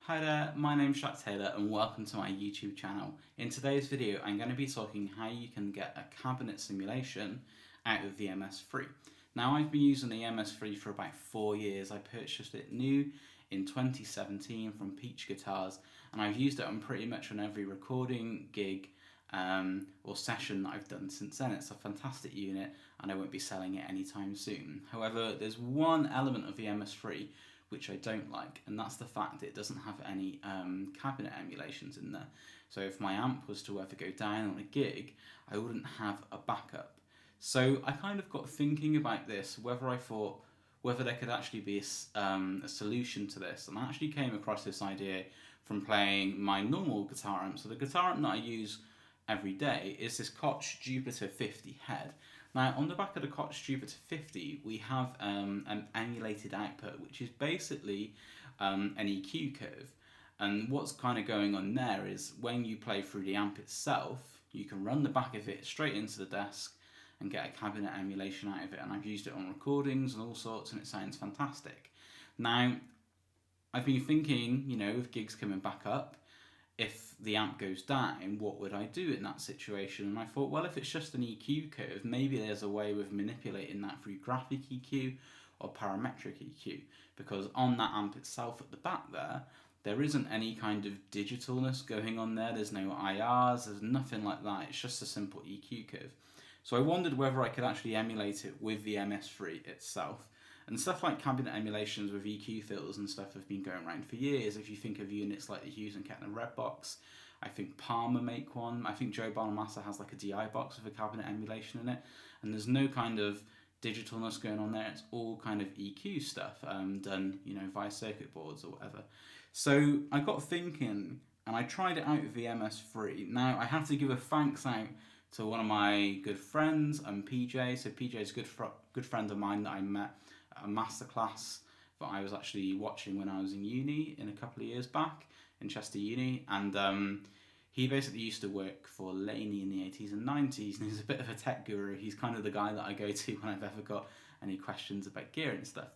Hi there, my name's Jack Taylor and welcome to my YouTube channel. In today's video I'm going to be talking how you can get a cabinet simulation out of the MS3. Now I've been using the MS3 for about 4 years. I purchased it new in 2017 from Peach Guitars and I've used it on pretty much on every recording, gig or session that I've done since then. It's a fantastic unit and I won't be selling it anytime soon. However, there's one element of the MS3 which I don't like, and that's the fact that it doesn't have any cabinet emulations in there. So if my amp was to ever go down on a gig, I wouldn't have a backup. So I kind of got thinking about this, whether there could actually be a solution to this, and I actually came across this idea from playing my normal guitar amp. So the guitar amp that I use every day is this Koch Jupiter 50 head. Now, on the back of the Koch Jupiter 50, we have an emulated output, which is basically an EQ curve. And what's kind of going on there is when you play through the amp itself, you can run the back of it straight into the desk and get a cabinet emulation out of it. And I've used it on recordings and all sorts, and it sounds fantastic. Now, I've been thinking, with gigs coming back up, if the amp goes down, what would I do in that situation? And I thought, well, if it's just an EQ curve, maybe there's a way of manipulating that through graphic EQ or parametric EQ, because on that amp itself at the back there isn't any kind of digitalness going on there. There's no IRs, there's nothing like that. It's just a simple EQ curve. So I wondered whether I could actually emulate it with the MS3 itself. And stuff like cabinet emulations with EQ filters and stuff have been going around for years. If you think of units like the Hughes and Kettner Redbox, I think Palmer make one. I think Joe Bonamassa has like a DI box with a cabinet emulation in it. And there's no kind of digitalness going on there. It's all kind of EQ stuff done, via circuit boards or whatever. So I got thinking, and I tried it out with the MS3. Now I have to give a thanks out to one of my good friends, PJ. So PJ is a good friend of mine that I met a masterclass that I was actually watching when I was in uni in a couple of years back in Chester Uni, and he basically used to work for Laney in the 80s and 90s, and he's a bit of a tech guru. He's kind of the guy that I go to when I've ever got any questions about gear and stuff.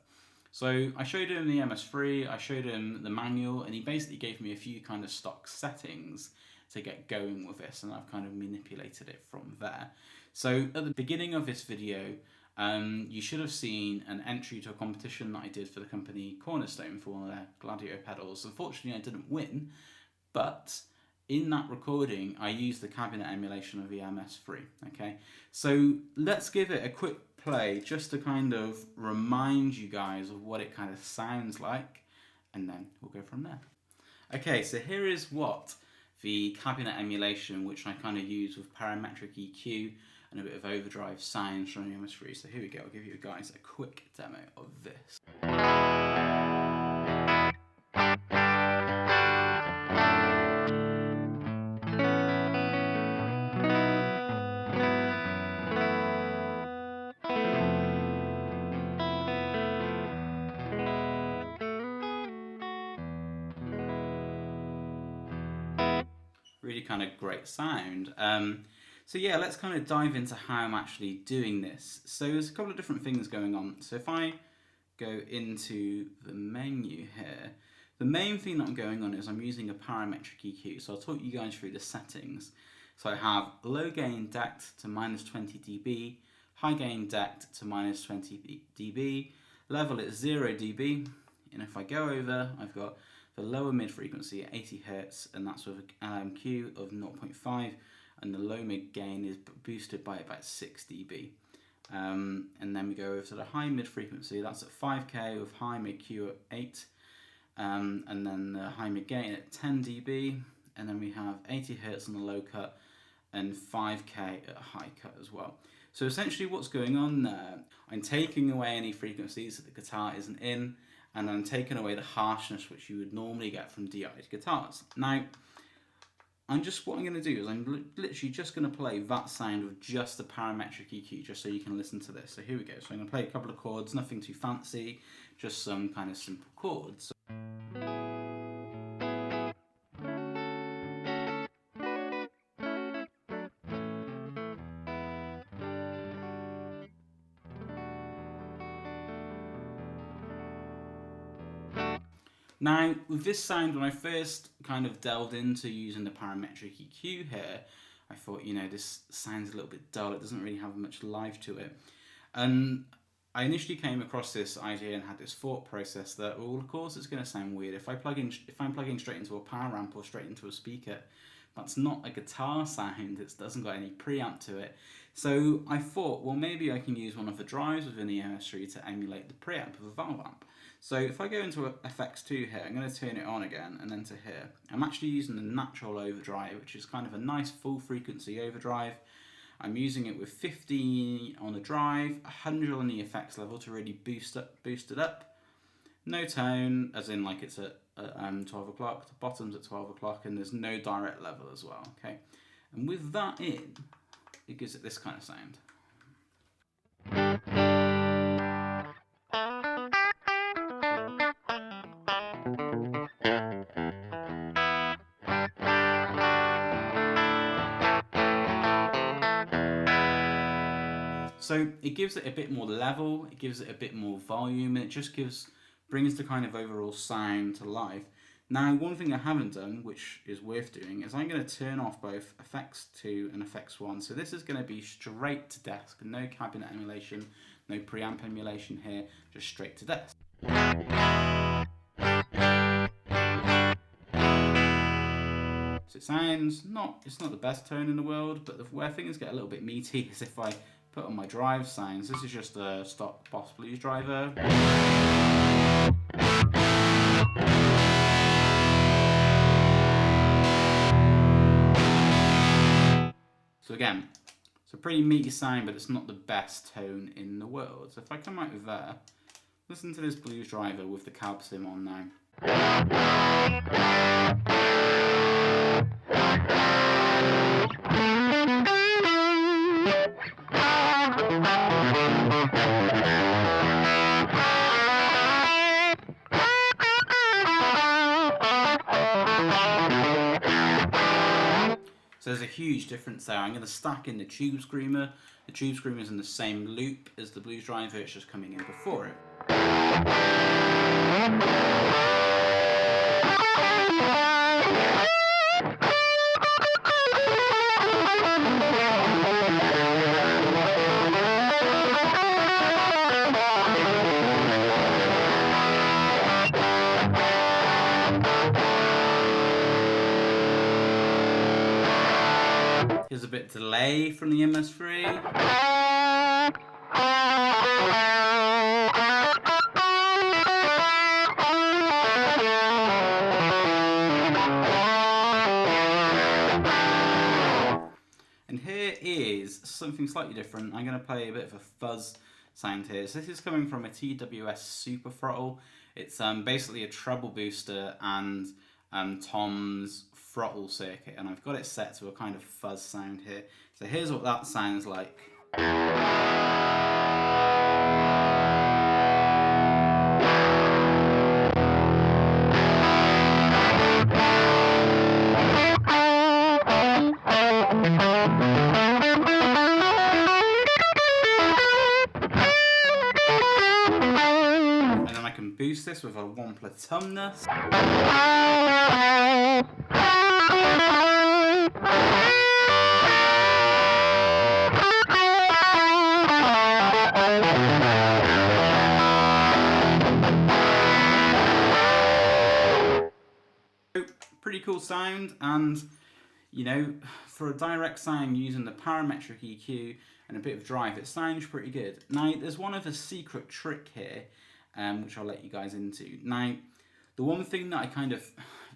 So I showed him the MS3, I showed him the manual, and he basically gave me a few kind of stock settings to get going with this, and I've kind of manipulated it from there. So at the beginning of this video, you should have seen an entry to a competition that I did for the company Cornerstone for one of their Gladio pedals. Unfortunately, I didn't win, but in that recording, I used the cabinet emulation of the MS3. Okay, so let's give it a quick play just to kind of remind you guys of what it kind of sounds like, and then we'll go from there. Okay, so here is what the cabinet emulation, which I kind of use with parametric EQ and a bit of overdrive sounds from the MS3. So here we go, I'll give you guys a quick demo of this. Really kind of great sound. So yeah, let's kind of dive into how I'm actually doing this. So there's a couple of different things going on. So if I go into the menu here, the main thing that I'm going on is I'm using a parametric EQ. So I'll talk you guys through the settings. So I have low gain decked to minus 20 dB, high gain decked to minus 20 dB, level at 0 dB, and if I go over, I've got the lower mid frequency at 80 Hz, and that's with an LMQ of 0.5, and the low mid gain is boosted by about 6 dB. And then we go over to the high mid frequency, that's at 5K with high mid Q at 8, and then the high mid gain at 10 dB, and then we have 80 Hz on the low cut and 5K at a high cut as well. So essentially what's going on there, I'm taking away any frequencies that the guitar isn't in, and I'm taking away the harshness which you would normally get from DI'd guitars. Now, what I'm going to do is I'm literally just going to play that sound with just the parametric EQ, just so you can listen to this. So here we go. So I'm going to play a couple of chords, nothing too fancy, just some kind of simple chords. Now, with this sound, when I first kind of delved into using the parametric EQ here, I thought, you know, this sounds a little bit dull, it doesn't really have much life to it. And I initially came across this idea and had this thought process that, well, of course it's going to sound weird. If I'm plugging straight into a power amp or straight into a speaker, that's not a guitar sound, it doesn't got any preamp to it. So I thought, well, maybe I can use one of the drives within the MS3 to emulate the preamp of a valve amp. So if I go into FX2 here, I'm going to turn it on again and then to here. I'm actually using the natural overdrive, which is kind of a nice full frequency overdrive. I'm using it with 50 on the drive, 100 on the effects level to really boost it up. No tone, as in like it's at 12 o'clock, the bottom's at 12 o'clock, and there's no direct level as well, okay? And with that in, it gives it this kind of sound. So it gives it a bit more level, it gives it a bit more volume, and it just brings the kind of overall sound to life. Now, one thing I haven't done, which is worth doing, is I'm going to turn off both FX2 and FX1. So this is going to be straight to desk, no cabinet emulation, no preamp emulation here, just straight to desk. So it sounds it's not the best tone in the world, but where things get a little bit meaty is if I put on my drive sounds. This is just a stock Boss Blues driver. So again, it's a pretty meaty sound, but it's not the best tone in the world. So if I come out with there, listen to this blues driver with the cab sim on now. So there's a huge difference there. I'm going to stack in the Tube Screamer. The Tube Screamer is in the same loop as the blues driver, it's just coming in before it. There's a bit of delay from the MS3. And here is something slightly different. I'm going to play a bit of a fuzz sound here. So this is coming from a TWS Super Throttle. It's basically a treble booster and Tom's Throttle circuit, and I've got it set to a kind of fuzz sound here. So here's what that sounds like. And then I can boost this with a Wampler Tumnus. Pretty cool sound, and you know, for a direct sound using the parametric EQ and a bit of drive, it sounds pretty good. Now, there's one other secret trick here, which I'll let you guys into. Now, the one thing that I kind of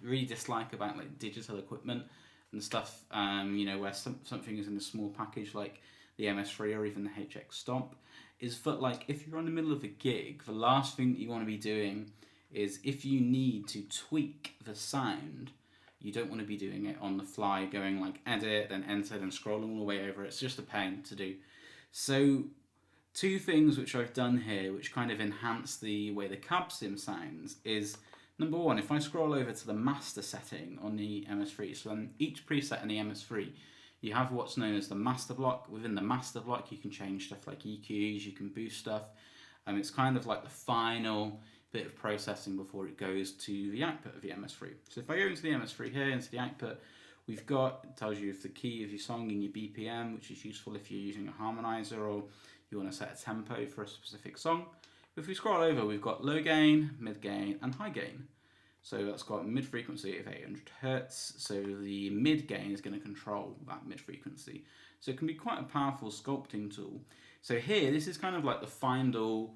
really dislike about like digital equipment and stuff, you know, where something is in a small package like the MS3 or even the HX Stomp, is that like if you're in the middle of a gig, the last thing that you want to be doing is if you need to tweak the sound, you don't want to be doing it on the fly, going like edit, then enter, then scrolling all the way over. It's just a pain to do. So two things which I've done here which kind of enhance the way the cab sim sounds is, number one, if I scroll over to the master setting on the MS3, so on each preset in the MS3, you have what's known as the master block. Within the master block, you can change stuff like EQs, you can boost stuff. It's kind of like the final bit of processing before it goes to the output of the MS3. So if I go into the MS3 here, into the output, we've got, it tells you the key of your song and your BPM, which is useful if you're using a harmonizer or you want to set a tempo for a specific song. If we scroll over, we've got low gain, mid gain, and high gain. So that's got mid frequency of 800 Hertz. So the mid gain is going to control that mid frequency. So it can be quite a powerful sculpting tool. So here, this is kind of like the final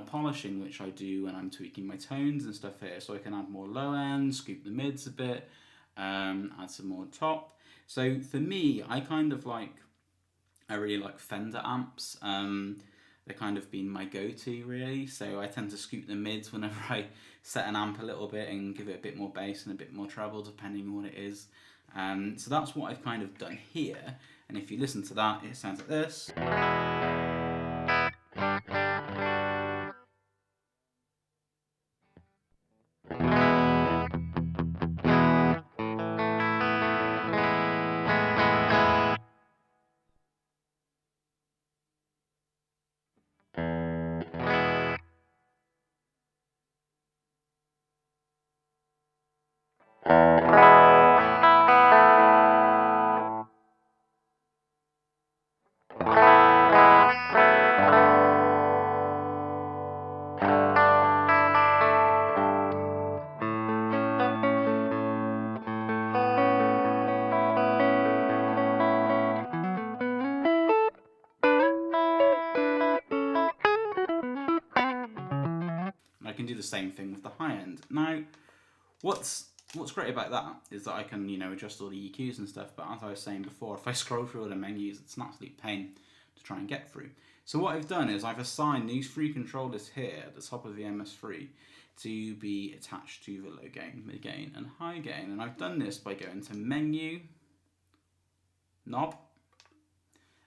polishing which I do when I'm tweaking my tones and stuff here. So I can add more low end, scoop the mids a bit, add some more top. So for me, I really like Fender amps. They've kind of been my go-to really, so I tend to scoop the mids whenever I set an amp a little bit and give it a bit more bass and a bit more treble depending on what it is. So that's what I've kind of done here, and if you listen to that, it sounds like this. I can do the same thing with the high end. Now, what's great about that is that I can, adjust all the EQs and stuff, but as I was saying before, if I scroll through all the menus, it's an absolute pain to try and get through. So what I've done is I've assigned these three controllers here at the top of the MS3 to be attached to the low gain, mid gain, and high gain. And I've done this by going to Menu, Knob,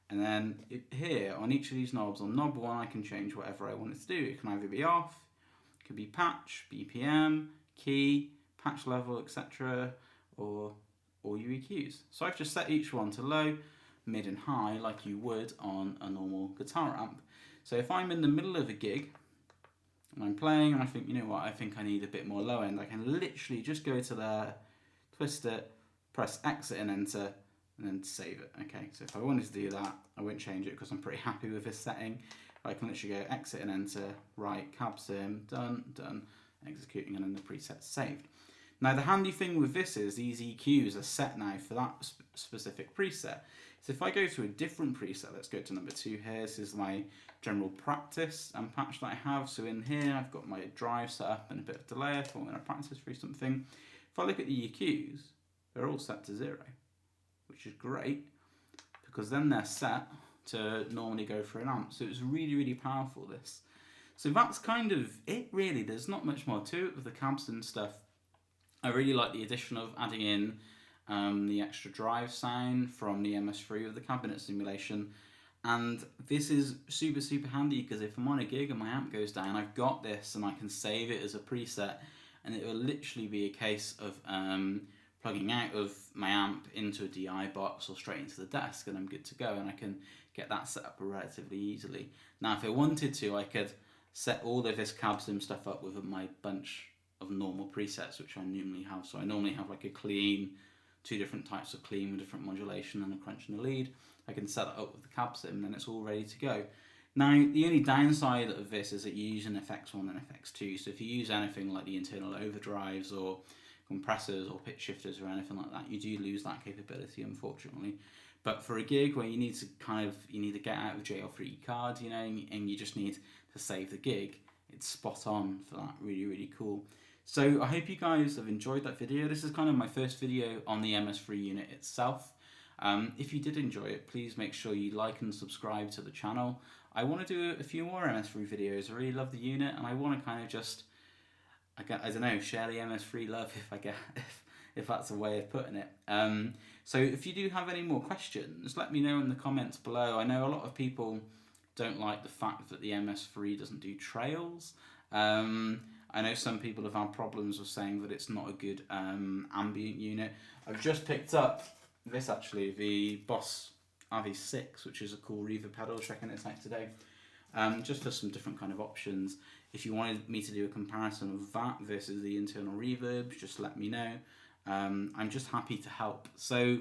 and then here on each of these knobs, on knob 1, I can change whatever I want it to do. It can either be off, it could be patch, BPM, key, patch level, etc., or all your EQs. So I've just set each one to low, mid and high like you would on a normal guitar amp. So if I'm in the middle of a gig and I'm playing and I think, you know what, I think I need a bit more low end, I can literally just go to there, twist it, press exit and enter, and then save it. Okay, so if I wanted to do that, I won't change it because I'm pretty happy with this setting. I can literally go exit and enter, right, cab sim, done, executing, and then the preset's saved. Now the handy thing with this is these EQs are set now for that specific preset. So if I go to a different preset, let's go to number 2 here. This is my general practice and patch that I have. So in here I've got my drive set up and a bit of delay if I'm going to practice through something. If I look at the EQs, they're all set to 0, which is great because then they're set to normally go for an amp. So it's really, really powerful, this. So that's kind of it really. There's not much more to it with the cabs and stuff. I really like the addition of adding in the extra drive sound from the MS3 with the cabinet simulation. And this is super, super handy because if I'm on a gig and my amp goes down, I've got this and I can save it as a preset, and it will literally be a case of plugging out of my amp into a DI box or straight into the desk, and I'm good to go, and I can get that set up relatively easily. Now if I wanted to, I could set all of this cab sim stuff up with my bunch of normal presets which I normally have. So I normally have like a clean, 2 different types of clean with different modulation and a crunch and a lead. I can set that up with the cab sim and then it's all ready to go. Now the only downside of this is that you use an FX1 and FX2, so if you use anything like the internal overdrives or compressors or pitch shifters or anything like that, you do lose that capability, unfortunately. But for a gig where you need to get out of jail free cards, and you just need to save the gig, it's spot on for that. Really, really cool. So I hope you guys have enjoyed that video. This is kind of my first video on the MS3 unit itself. If you did enjoy it, please make sure you like and subscribe to the channel. I want to do a few more MS3 videos. I really love the unit, and I want to kind of just, I don't know, share the MS3 love if that's a way of putting it. So if you do have any more questions, let me know in the comments below. I know a lot of people don't like the fact that the MS3 doesn't do trails. I know some people have had problems with saying that it's not a good ambient unit. I've just picked up this actually, the Boss BD2, which is a cool reverb pedal, checking it out today. Just for some different kind of options. If you wanted me to do a comparison of that versus the internal reverbs, just let me know. I'm just happy to help. So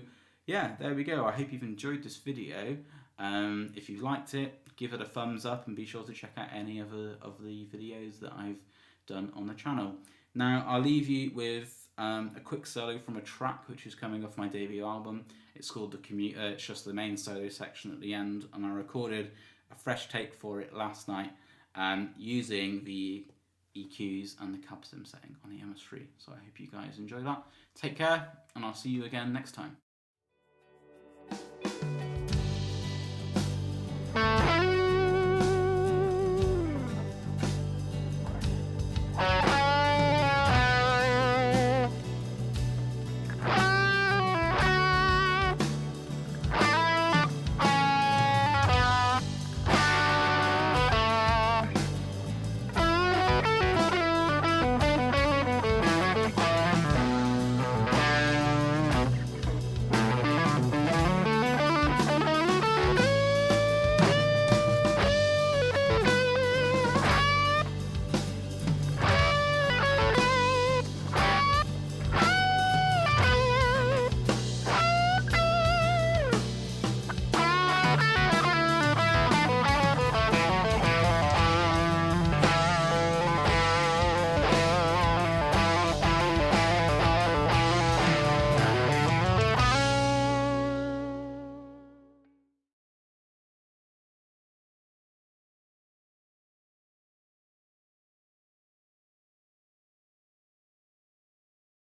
yeah, there we go. I hope you've enjoyed this video. If you've liked it, give it a thumbs up and be sure to check out any other of the videos that I've done on the channel. Now I'll leave you with a quick solo from a track which is coming off my debut album. It's called The Commuter. It's just the main solo section at the end, and I recorded a fresh take for it last night using the EQs and the cab sim setting on the MS3. So I hope you guys enjoy that. Take care, and I'll see you again next time.